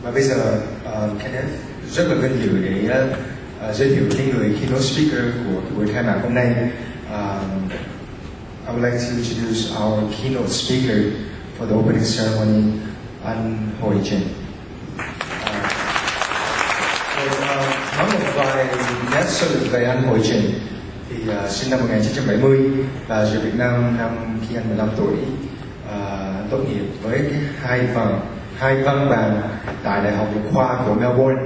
Và bây giờ Kenneth rất là vinh dự để giới thiệu cái người keynote speaker của buổi khai mạc hôm nay. I would like to introduce our keynote speaker for the opening ceremony, anh Hoi Speech. Nói một vài nét sơ lược về anh Hoi Speech. Thì sinh năm 1970 và về Việt Nam năm khi anh 15 tuổi. Tốt nghiệp với hai văn bằng tại Đại học Luật khoa của Melbourne.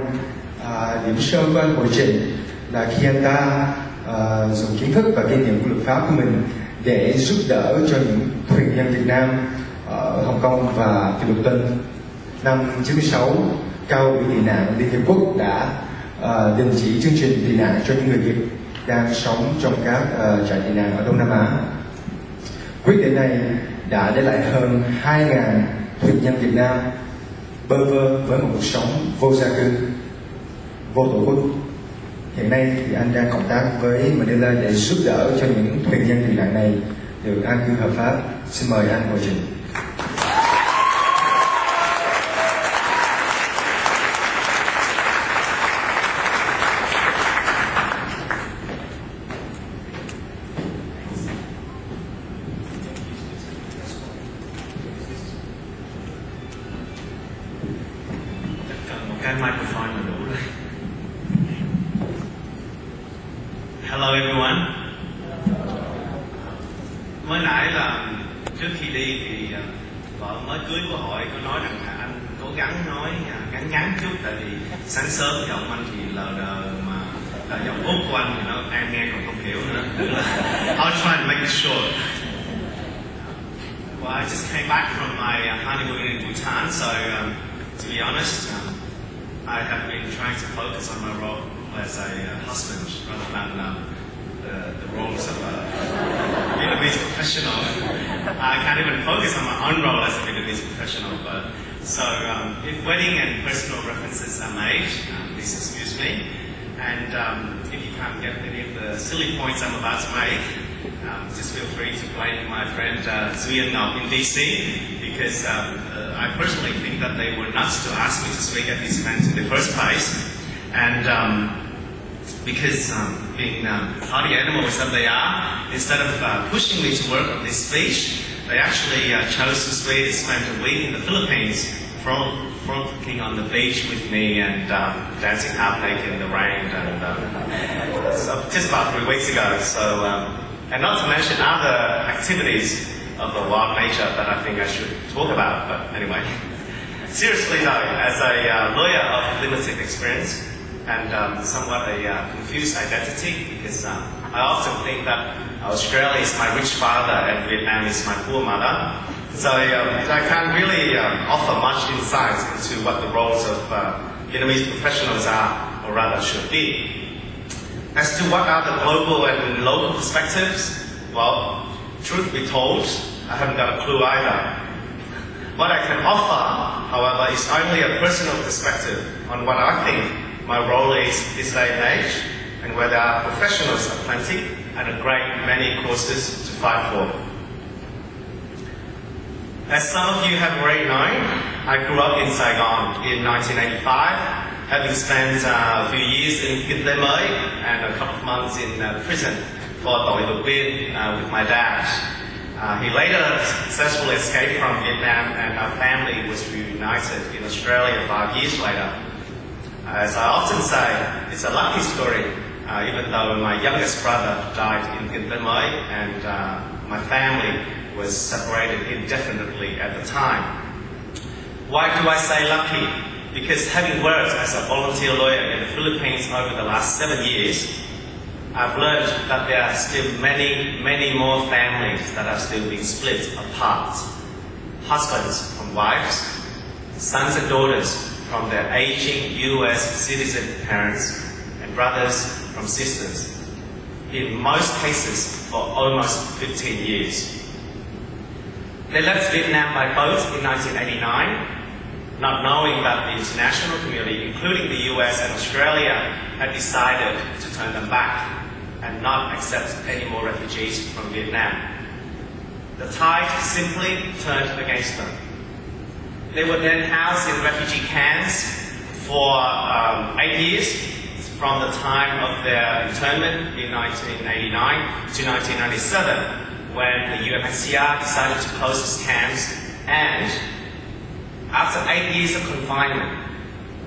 Điểm sơ của anh Hoi Speech là khi anh ta dùng kiến thức và kinh nghiệm của luật pháp của mình để giúp đỡ cho những thuyền nhân Việt Nam ở Hồng Kông và Philippines. Năm 96, Cao ủy tị nạn Liên Hiệp Quốc đã đình chỉ chương trình tị nạn cho những người Việt đang sống trong các trại tị nạn ở Đông Nam Á. Quyết định này đã để lại hơn 2.000 thuyền nhân Việt Nam bơ vơ với một cuộc sống vô gia cư, vô tổ quốc. Hiện nay thì anh đang cộng tác với Manila để giúp đỡ cho những thuyền nhân tị nạn này được an cư hợp pháp. Xin mời anh Hoi Speech. Microphone là đủ rồi. Hello everyone. Mới nãy là trước khi đi thì vợ mới cưới của Hội có nói rằng là anh cố gắng nói ngắn chút, tại vì sáng sớm giọng anh thì lờ đờ mà giọng Úc của anh thì nó em nghe còn không hiểu nữa. I'll try and make it short. Well, I just came back from my honeymoon in Bhutan, so to be honest, I have been trying to focus on my role as a husband rather than the roles of a Vietnamese professional. I can't even focus on my own role as a Vietnamese professional. But so if wedding and personal references are made, please excuse me. And if you can't get any of the silly points I'm about to make, just feel free to blame my friend Zuyan in DC, because I personally think that they were nuts to ask me to speak at this event in the first place. And because being party animals that they are, instead of pushing me to work on this speech, they actually chose to spend a week in the Philippines, frolicking on the beach with me and dancing half naked in the rain. And so just about 3 weeks ago. So, and not to mention other activities of the wild nature that I think I should talk about. But anyway, seriously though, as a lawyer of limited experience and somewhat a confused identity, because I often think that Australia is my rich father and Vietnam is my poor mother. So I can't really offer much insight into what the roles of Vietnamese professionals are, or rather should be. As to what are the global and local perspectives, well, truth be told, I haven't got a clue either. What I can offer, however, is only a personal perspective on what I think my role is this day and age, and where there are professionals aplenty and a great many causes to fight for. As some of you have already known, I grew up in Saigon in 1985, having spent a few years in Kinh Tế Mới and a couple of months in prison for tội vượt biên with my dad. He later successfully escaped from Vietnam, and our family was reunited in Australia 5 years later. As I often say, it's a lucky story, even though my youngest brother died in Kinh Tế Mới and my family was separated indefinitely at the time. Why do I say lucky? Because having worked as a volunteer lawyer in the Philippines over the last 7 years, I've learned that there are still many, many more families that are still being split apart. Husbands from wives, sons and daughters from their aging US citizen parents, and brothers from sisters. In most cases for almost 15 years. They left Vietnam by boat in 1989, not knowing that the international community, including the US and Australia, had decided to turn them back and not accept any more refugees from Vietnam. The tide simply turned against them. They were then housed in refugee camps for 8 years, from the time of their internment in 1989 to 1997, when the UNHCR decided to close these camps, and after 8 years of confinement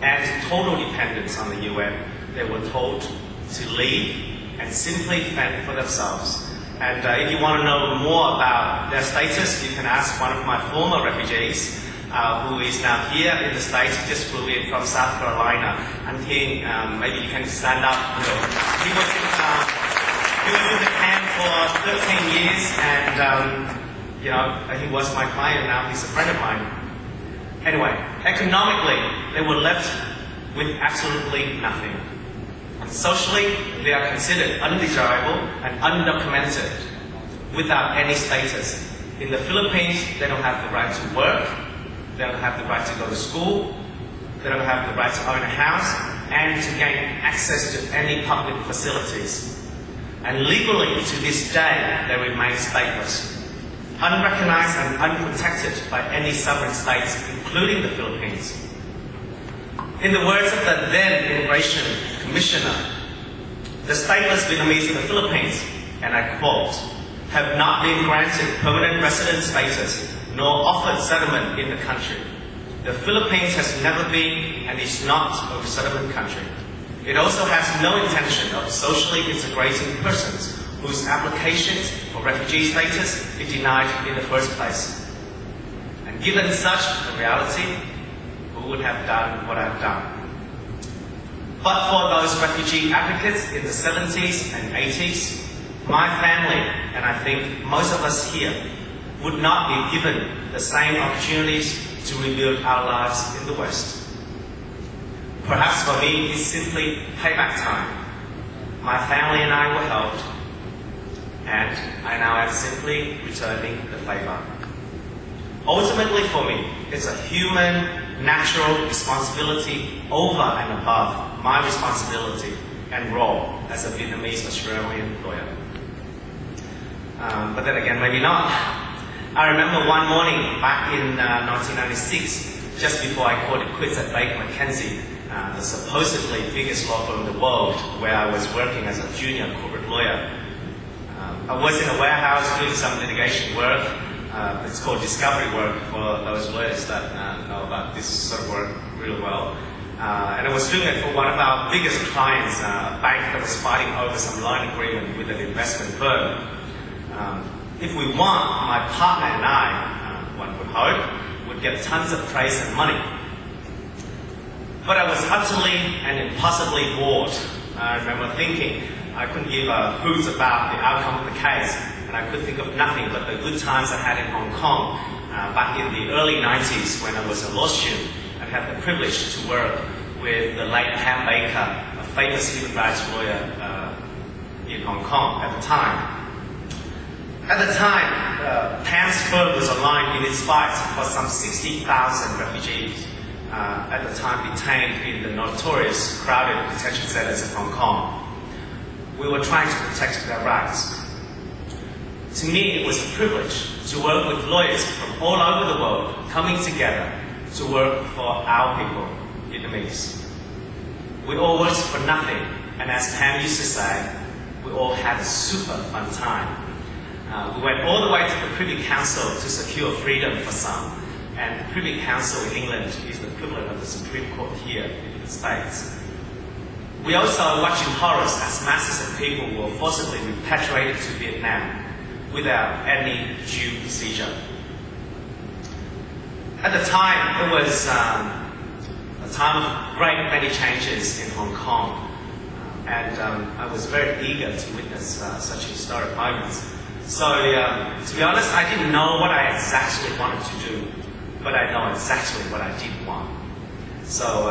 and total dependence on the UN, they were told to leave and simply fend for themselves. And if you want to know more about their status, you can ask one of my former refugees, who is now here in the States. He just flew in from South Carolina. And he, maybe you can stand up. He was in the camp for 13 years, and he was my client. Now he's a friend of mine. Anyway, economically, they were left with absolutely nothing. And socially, they are considered undesirable and undocumented, without any status. In the Philippines, they don't have the right to work. They don't have the right to go to school. They don't have the right to own a house and to gain access to any public facilities. And legally, to this day, they remain stateless, unrecognized and unprotected by any sovereign states, including the Philippines. In the words of the then Immigration Commissioner, the stateless Vietnamese in the Philippines, and I quote, have not been granted permanent resident status nor offered settlement in the country. The Philippines has never been and is not a settlement country. It also has no intention of socially integrating persons whose applications for refugee status is denied in the first place. And given such a reality, who would have done what I've done? But for those refugee advocates in the 70s and 80s, my family, and I think most of us here, would not be given the same opportunities to rebuild our lives in the West. Perhaps for me, it's simply payback time. My family and I were helped, and I now am simply returning the favor. Ultimately for me, it's a human, natural responsibility over and above my responsibility and role as a Vietnamese Australian lawyer. But then again, maybe not. I remember one morning back in 1996, just before I called it quits at Baker McKenzie, the supposedly biggest law firm in the world, where I was working as a junior corporate lawyer. I was in a warehouse doing some litigation work. It's called discovery work for those lawyers that know about this sort of work really well. And I was doing it for one of our biggest clients, a bank that was fighting over some loan agreement with an investment firm. If we won, my partner and I, one would hope, would get tons of praise and money. But I was utterly and impossibly bored. I remember thinking I couldn't give a hoot about the outcome of the case, and I could think of nothing but the good times I had in Hong Kong back in the early 90s when I was a law student. I had the privilege to work with the late Pam Baker, a famous human rights lawyer in Hong Kong at the time. At the time, Pam's firm was aligned in its fight for some 60,000 refugees at the time detained in the notorious crowded detention centers of Hong Kong. We were trying to protect their rights. To me, it was a privilege to work with lawyers from all over the world coming together to work for our people, Vietnamese. We all worked for nothing, and as Pam used to say, we all had a super fun time. We went all the way to the Privy Council to secure freedom for some, and the Privy Council in England is the equivalent of the Supreme Court here in the States. We also are watching horrors as masses of people were forcibly repatriated to Vietnam without any due procedure. At the time, it was a time of great many changes in Hong Kong, and I was very eager to witness such historic moments. So, to be honest, I didn't know what I exactly wanted to do, but I know exactly what I did want. So,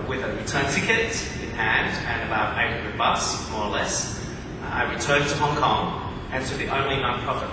with a return ticket in hand and about $800, more or less, I returned to Hong Kong and to the only non-profit